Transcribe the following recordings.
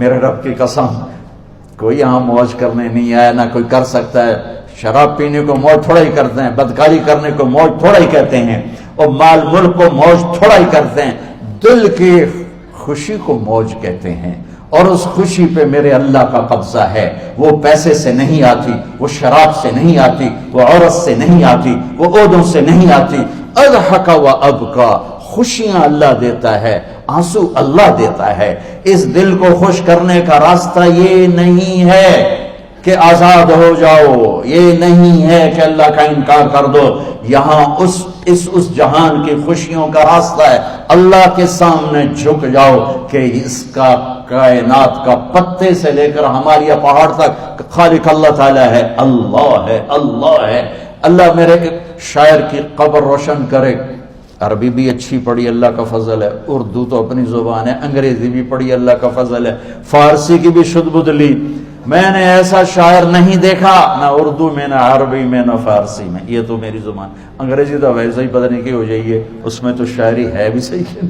میرے رب کی قسم کوئی یہاں موج کرنے نہیں آیا، نہ کوئی کر سکتا ہے۔ شراب پینے کو موج تھوڑا ہی کرتے ہیں، بدکاری کرنے کو موج تھوڑا ہی کہتے ہیں، اور مال ملک کو موج تھوڑا ہی کرتے ہیں، دل کی خوشی کو موج کہتے ہیں۔ اور اس خوشی پہ میرے اللہ کا قبضہ ہے، وہ پیسے سے نہیں آتی، وہ شراب سے نہیں آتی، وہ عورت سے نہیں آتی، وہ عہدوں سے نہیں آتی۔ اضحک و ابکا، خوشیاں اللہ دیتا ہے، آنسو اللہ دیتا ہے۔ اس دل کو خوش کرنے کا راستہ یہ نہیں ہے کہ آزاد ہو جاؤ، یہ نہیں ہے کہ اللہ کا انکار کر دو۔ یہاں اس جہان کی خوشیوں کا راستہ ہے، اللہ کے سامنے جھک جاؤ کہ اس کا کائنات کا پتے سے لے کر ہماری پہاڑ تک خالق اللہ تعالیٰ ہے، اللہ ہے، اللہ ہے۔ اللہ میرے شاعر کی قبر روشن کرے۔ عربی بھی اچھی پڑھی، اللہ کا فضل ہے، اردو تو اپنی زبان ہے، انگریزی بھی پڑھی، اللہ کا فضل ہے، فارسی کی بھی شد بد لی۔ میں نے ایسا شاعر نہیں دیکھا، نہ اردو میں، نہ عربی میں، نہ فارسی میں، یہ تو میری زبان۔ انگریزی تو ویسے ہی پتہ نہیں کی ہو جائیے، اس میں تو شاعری ہے بھی صحیح ہے۔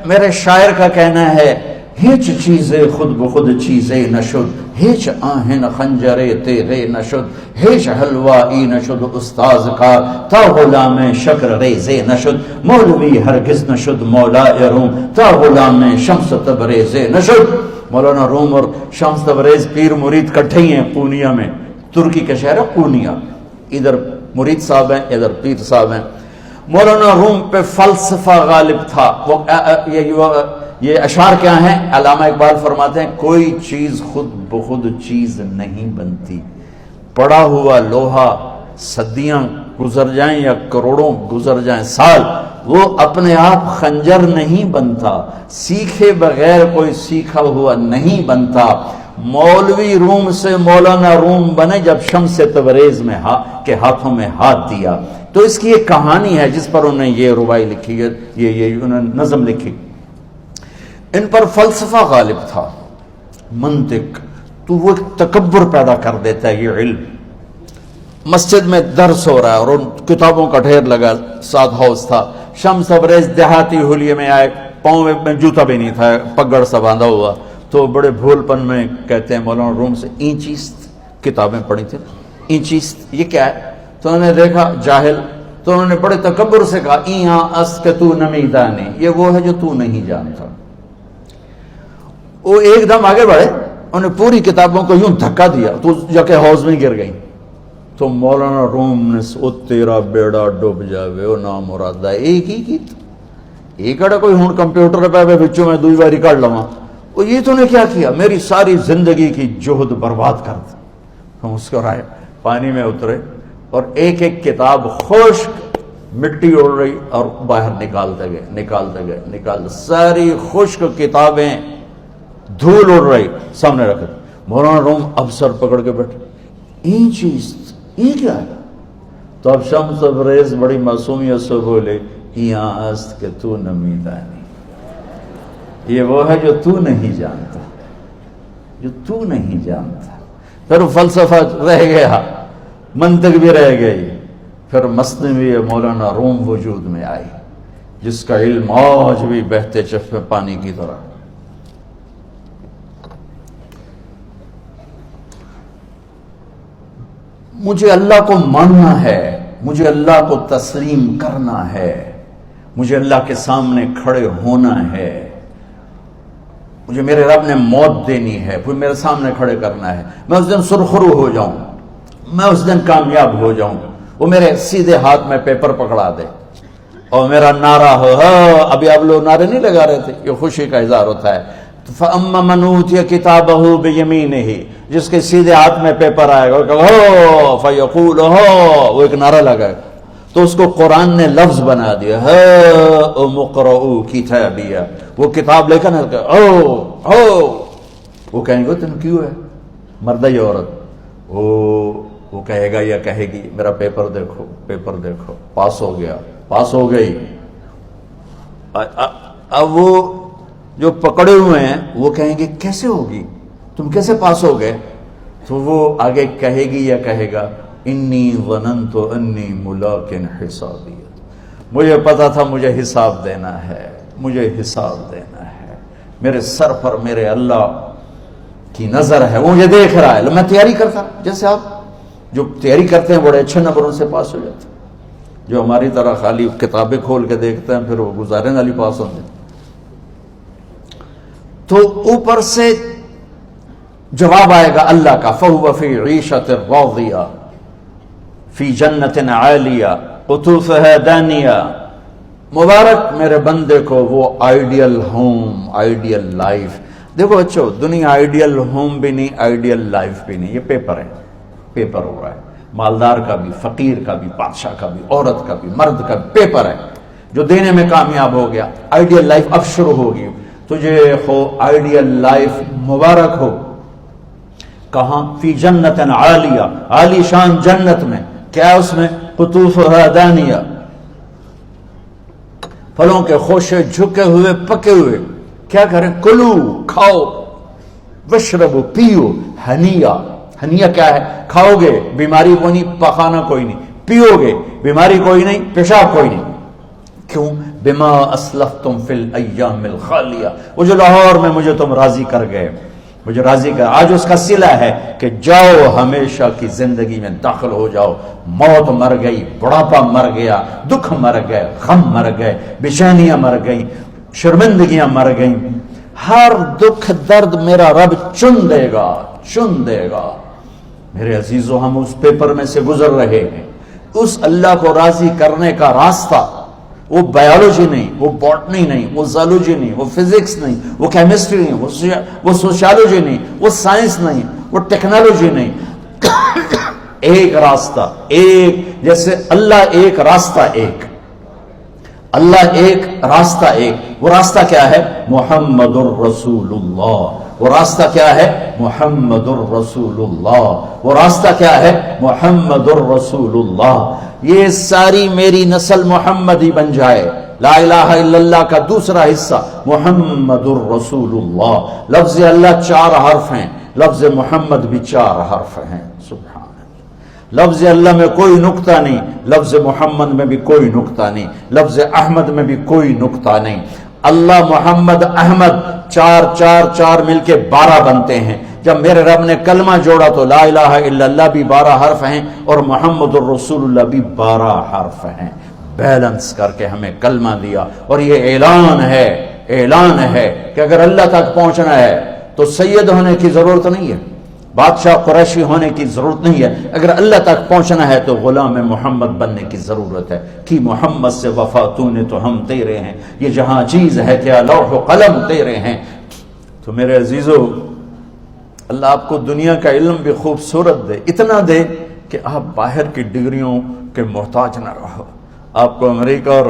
میرے شاعر کا کہنا ہے، ہیچ چیزیں خود بخود چیزیں نشد، ہیچ آہن خنجرے تیرے نشد، ہیچ حلوائی نشد استاذ کا، تا غلام شکر ریزے نشد، مولوی ہرگز نشد مولا روم، تا غلام شمس تبریز نشد۔ مولانا روم اور شمس تبریز پیر مرید کٹھے ہی ہیں پونیا میں، ترکی کا شہر ہے پونیا، ادھر مرید صاحب ہیں، ادھر پیر صاحب ہیں۔ مولانا روم پہ فلسفہ غالب تھا۔ یہ اشعار کیا ہیں؟ علامہ اقبال فرماتے ہیں، کوئی چیز خود بخود چیز نہیں بنتی، پڑا ہوا لوہا صدیاں گزر جائیں یا کروڑوں گزر جائیں سال، وہ اپنے آپ خنجر نہیں بنتا، سیکھے بغیر کوئی سیکھا ہوا نہیں بنتا۔ مولوی روم سے مولانا روم بنے جب شمس تبریز میں کے ہاتھوں میں ہاتھ دیا۔ تو اس کی ایک کہانی ہے جس پر انہوں نے یہ ربائی لکھی ہے، یہ انہوں نے نظم لکھی۔ ان پر فلسفہ غالب تھا، منطق، تو وہ تکبر پیدا کر دیتا ہے یہ علم۔ مسجد میں درس ہو رہا ہے اور ان کتابوں کا ڈھیر لگا، ساتھ ہاؤس تھا۔ شمس تبریز دیہاتی حلیے میں آئے، پاؤں میں جوتا بھی نہیں تھا، پگڑ سا باندھا ہوا، تو بڑے بھول پن میں کہتے ہیں مولانا روم سے، اینچیست کتابیں پڑھی تھی، اینچیست یہ کیا ہے؟ تو انہوں نے دیکھا جاہل، تو انہوں نے بڑے تکبر سے کہا، ایہاں اس کہ تو نمیدانی، یہ وہ ہے جو تو نہیں جانتا۔ وہ ایک دم آگے بڑھے، انہوں نے پوری کتابوں کو یوں دھکا دیا تو جا کے حوض میں گر گئی۔ تو مولانا روم نے او تیرا بیڑا ڈوب جاوے او نام مرادہ، ایک ہی کی ایک اڑا کوئی ہون کمپیوٹر پہ بچوں میں دوئی باری کر لواں، وہ یہ تو نے کیا کیا، میری ساری زندگی کی جہد برباد کر دی۔ ہم مسکرائے، پانی میں اترے اور ایک ایک کتاب خشک مٹی اڑ رہی اور باہر نکالتے گئے، ساری خشک کتابیں دھول اڑ رہی سامنے رکھے۔ مولانا روم اب سر پکڑ کے بیٹھے، این چیز یہ کیا ہے؟ تو اب شمس تبریز بڑی معصومیت سے بولے، یہاں است کہ تو نمیدانی، یہ وہ ہے جو تو نہیں جانتا، جو تو نہیں جانتا۔ پھر فلسفہ رہ گیا، منطق بھی رہ گئی، پھر مثنوی مولانا روم وجود میں آئی، جس کا علم آج بھی بہتے چشمے پانی کی طرح۔ مجھے اللہ کو ماننا ہے، مجھے اللہ کو تسلیم کرنا ہے، مجھے اللہ کے سامنے کھڑے ہونا ہے، مجھے میرے رب نے موت دینی ہے، پھر میرے سامنے کھڑے کرنا ہے، میں اس دن سرخرو ہو جاؤں، میں اس دن کامیاب ہو جاؤں، وہ میرے سیدھے ہاتھ میں پیپر پکڑا دے اور میرا نعرہ ہو، ابھی آپ لوگ نعرے نہیں لگا رہے تھے، یہ خوشی کا اظہار ہوتا ہے۔ فَأَمَّا مَنْ أُوتِيَ كِتَابَهُ بِيَمِينِهِ، جس کے سیدھے ہاتھ میں پیپر آئے گا، فَيَقُولُ وہ ایک نعرہ لگائے گا، تو اس کو قرآن نے لفظ بنا دیا، هَاؤْمُ اقْرَءُوا كِتَابِيَهْ، وہ کتاب لے کر وہ کہیں گے تم کیوں ہے، مرد یا عورت، وہ کہے گا یا کہے گی میرا پیپر دیکھو، پیپر دیکھو، پاس ہو گیا، پاس ہو گئی۔ اب وہ جو پکڑے ہوئے ہیں وہ کہیں گے کیسے ہوگی، تم کیسے پاس ہو گئے؟ تو وہ آگے کہے گی یا کہے گا، انی ظننت انی ملاق حسابی، مجھے پتا تھا مجھے حساب دینا ہے، مجھے حساب دینا ہے، میرے سر پر میرے اللہ کی نظر ہے، وہ مجھے دیکھ رہا ہے۔ میں تیاری کرتا، جیسے آپ جو تیاری کرتے ہیں بڑے اچھے نمبروں سے پاس ہو جاتے ہیں، جو ہماری طرح خالی کتابیں کھول کے دیکھتے ہیں پھر وہ گزارے والی پاس ہوتے ہیں۔ تو اوپر سے جواب آئے گا اللہ کا، فَهُوَ فِي عِيشَةٍ رَاضِيَةٍ فِي جَنَّةٍ عَالِيَةٍ قُطُوفُهَا دَانِيَةٌ۔ مبارک میرے بندے کو وہ آئیڈیل ہوم، آئیڈیل لائف۔ دیکھو بچو، دنیا آئیڈیل ہوم بھی نہیں، آئیڈیل لائف بھی نہیں، یہ پیپر ہے، پیپر ہو رہا ہے، مالدار کا بھی، فقیر کا بھی، بادشاہ کا بھی، عورت کا بھی، مرد کا بھی پیپر ہے۔ جو دینے میں کامیاب ہو گیا، آئیڈیل لائف اب شروع ہوگی۔ تجھے ہو آئیڈیل لائف مبارک ہو۔ کہاں؟ فی جنت عالیہ، عالی شان جنت میں، کیا اس میں؟ قطوفها دانیہ، پھلوں کے خوشے جھکے ہوئے پکے ہوئے۔ کیا کریں؟ کلو، کھاؤ، وشربو، پیو، ہنیا۔ ہنیا کیا ہے؟ کھاؤ گے بیماری کوئی نہیں، پخانا کوئی نہیں، پیو گے بیماری کوئی نہیں، پیشاب کوئی نہیں۔ کیوں؟ بما اسلفتم فی الایام الخالیہ، وہ جو لاہور میں مجھے تم راضی کر گئے، مجھے راضی کر، آج اس کا صلہ ہے کہ جاؤ ہمیشہ کی زندگی میں داخل ہو جاؤ۔ موت مر گئی، بڑھاپا مر گیا، دکھ مر گئے، غم مر گئے، بے-چینیاں مر گئیں، شرمندگیاں مر گئیں۔ ہر دکھ درد میرا رب چن دے گا، چن دے گا۔ میرے عزیزو، ہم اس پیپر میں سے گزر رہے ہیں۔ اس اللہ کو راضی کرنے کا راستہ، وہ بایولوجی نہیں، وہ باٹنی نہیں، وہ زالوجی نہیں، وہ فزکس نہیں، وہ کیمسٹری نہیں، وہ سوشیالوجی نہیں، وہ سائنس نہیں، وہ ٹیکنالوجی نہیں۔ ایک راستہ، ایک، جیسے اللہ ایک، راستہ ایک، اللہ ایک، راستہ ایک۔ وہ راستہ کیا ہے؟ محمد الرسول اللہ۔ وہ راستہ کیا ہے؟ محمد الرسول اللہ۔ وہ راستہ کیا ہے؟ محمد الرسول اللہ۔ یہ ساری میری نسل محمدی بن جائے۔ لا الہ الا اللہ کا دوسرا حصہ محمد الرسول اللہ۔ لفظ اللہ 4 حرف ہیں، لفظ محمد بھی 4 حرف ہیں۔ سبحان اللہ۔ لفظ اللہ میں کوئی نقطہ نہیں، لفظ محمد میں بھی کوئی نقطہ نہیں، لفظ احمد میں بھی کوئی نقطہ نہیں۔ اللہ، محمد، احمد، 4 4 4 مل کے 12 بنتے ہیں۔ جب میرے رب نے کلمہ جوڑا تو لا الہ الا اللہ بھی 12 حرف ہیں اور محمد الرسول اللہ بھی 12 حرف ہیں۔ بیلنس کر کے ہمیں کلمہ دیا، اور یہ اعلان ہے، اعلان ہے کہ اگر اللہ تک پہنچنا ہے تو سید ہونے کی ضرورت نہیں ہے، بادشاہ قریشی ہونے کی ضرورت نہیں ہے۔ اگر اللہ تک پہنچنا ہے تو غلام محمد بننے کی ضرورت ہے۔ کہ محمد سے وفا تو نے تو ہم تیرے ہیں، یہ جہاں چیز ہے کیا لوح و قلم تیرے ہیں۔ تو میرے عزیزو، اللہ آپ کو دنیا کا علم بھی خوبصورت دے، اتنا دے کہ آپ باہر کی ڈگریوں کے محتاج نہ رہو، آپ کو امریکہ اور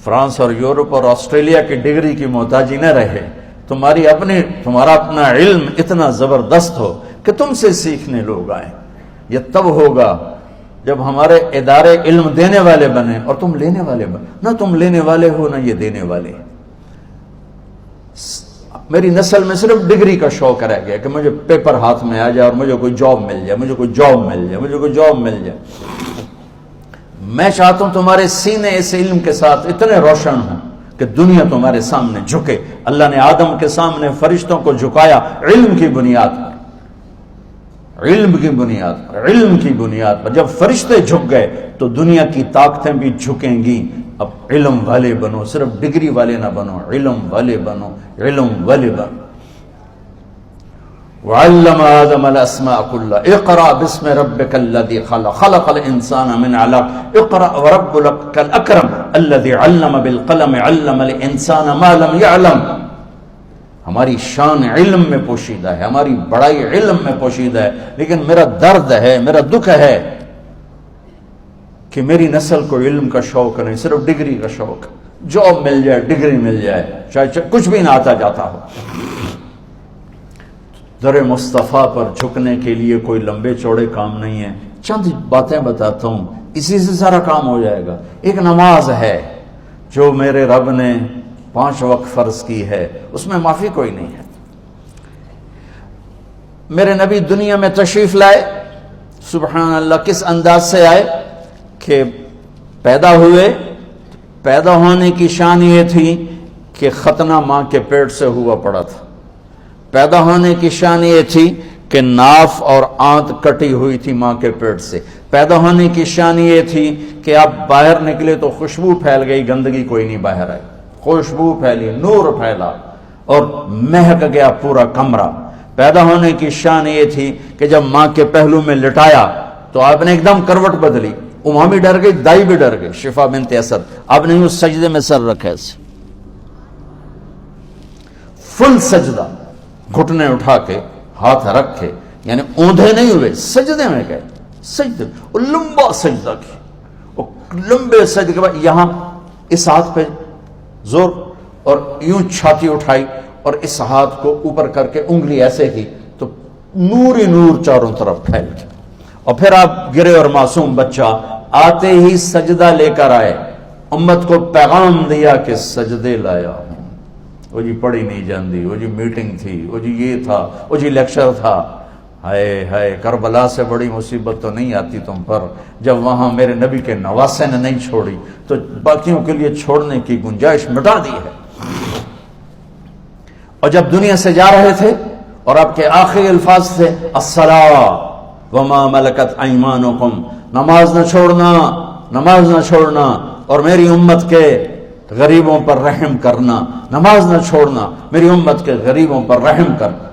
فرانس اور یورپ اور آسٹریلیا کی ڈگری کی محتاجی نہ رہے، تمہارا اپنا علم اتنا زبردست ہو کہ تم سے سیکھنے لوگ آئیں۔ یہ تب ہوگا جب ہمارے ادارے علم دینے والے بنے اور تم لینے والے بنے، نہ تم لینے والے ہو نہ یہ دینے والے۔ میری نسل میں صرف ڈگری کا شوق رہ گیا کہ مجھے پیپر ہاتھ میں آ جائے اور مجھے کوئی جاب مل جائے، مجھے کوئی جاب مل جائے، مجھے کوئی جاب مل جائے۔ میں چاہتا ہوں تمہارے سینے اس علم کے ساتھ اتنے روشن ہوں کہ دنیا تمہارے سامنے جھکے۔ اللہ نے آدم کے سامنے فرشتوں کو جھکایا علم کی بنیاد پر، علم کی بنیاد پر، علم کی بنیاد پر۔ جب فرشتے جھک گئے تو دنیا کی طاقتیں بھی جھکیں گی۔ اب علم والے بنو، صرف ڈگری والے نہ بنو، علم والے بنو، علم والے بنو۔ وعلم آدم الاسماء كلها اقرأ باسم ربك الذي خلق خلق الانسان من علق اقرأ وربك الاكرم الذي علم بالقلم علم الانسان ما لم يعلم۔ ہماری شان علم میں پوشیدہ ہے، ہماری بڑائی علم میں پوشیدہ ہے، لیکن میرا درد ہے، میرا دکھ ہے کہ میری نسل کو علم کا شوق نہیں، صرف ڈگری کا شوق۔ جاب مل جائے، ڈگری مل جائے، چاہے کچھ بھی نہ آتا جاتا ہو۔ در مصطفیٰ پر جھکنے کے لیے کوئی لمبے چوڑے کام نہیں ہے، چند باتیں بتاتا ہوں، اسی سے سارا کام ہو جائے گا۔ ایک نماز ہے جو میرے رب نے 5 وقت فرض کی ہے، اس میں معافی کوئی نہیں ہے۔ میرے نبی دنیا میں تشریف لائے، سبحان اللہ، کس انداز سے آئے کہ پیدا ہوئے، پیدا ہونے کی شان یہ تھی کہ ختنہ ماں کے پیٹ سے ہوا پڑا تھا. پیدا ہونے کی شان یہ تھی کہ ناف اور آنت کٹی ہوئی تھی ماں کے پیٹ سے. پیدا ہونے کی شان یہ تھی کہ آپ باہر نکلے تو خوشبو پھیل گئی, گندگی کوئی نہیں باہر آئی, خوشبو پھیلی, نور پھیلا اور مہک گیا پورا کمرہ. پیدا ہونے کی شان یہ تھی کہ جب ماں کے پہلو میں لٹایا تو آپ نے ایک دم کروٹ بدلی. اماں بھی ڈر گئی, دائی بھی ڈر گئی, شفا بنت اسد. آپ نے اس سجدے میں سر رکھا ایسے فل سجدہ, گھٹنے اٹھا کے ہاتھ رکھے, یعنی اوندھے نہیں ہوئے, سجدے میں گئے. سجدے اور لمبا سجدہ کی, اور لمبے سجدے کے بعد یہاں اس ہاتھ پہ زور اور یوں چھاتی اٹھائی اور اس ہاتھ کو اوپر کر کے انگلی ایسے کی تو نور ہی نور چاروں طرف پھیل گیا. اور پھر آپ گرے اور معصوم بچہ آتے ہی سجدہ لے کر آئے, امت کو پیغام دیا کہ سجدے لایا ہوں. وہ جی پڑھی نہیں جاندی, وہ جی میٹنگ تھی, وہ جی یہ تھا, وہ جی لیکچر تھا. ہائے ہائے, کربلا سے بڑی مصیبت تو نہیں آتی تم پر جب وہاں میرے نبی کے نواسے نے نہیں چھوڑی تو باقیوں کے لیے چھوڑنے کی گنجائش مٹا دی ہے. اور جب دنیا سے جا رہے تھے اور آپ کے آخری الفاظ تھے الصلاۃ وما ملکت ایمانکم, نماز نہ چھوڑنا, نماز نہ چھوڑنا, اور میری امت کے غریبوں پر رحم کرنا, نماز نہ چھوڑنا, میری امت کے غریبوں پر رحم کرنا.